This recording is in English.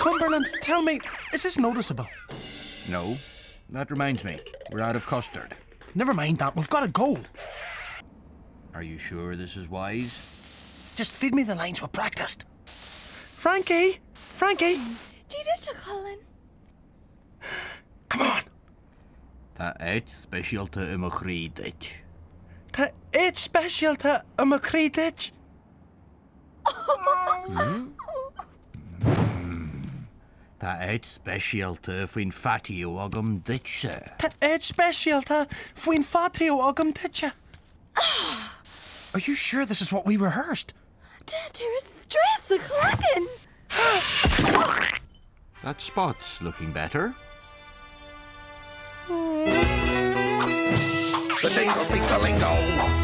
Cumberland, tell me, is this noticeable? No. That reminds me, we're out of custard. Never mind that, we've got to go. Are you sure this is wise? Just feed me the lines we practiced. Frankie! Frankie! Did Colin? Come on! Tá éit speisialta I mo chrídit. Tá éit speisialta I mo chrídit. Tá éit speisialta faoin fatio agam ditse. Tá éit speisialta faoin fatio agam ditse. Are you sure this is what we rehearsed? There's stress a clacking. That spot's looking better. The dingo speaks the lingo.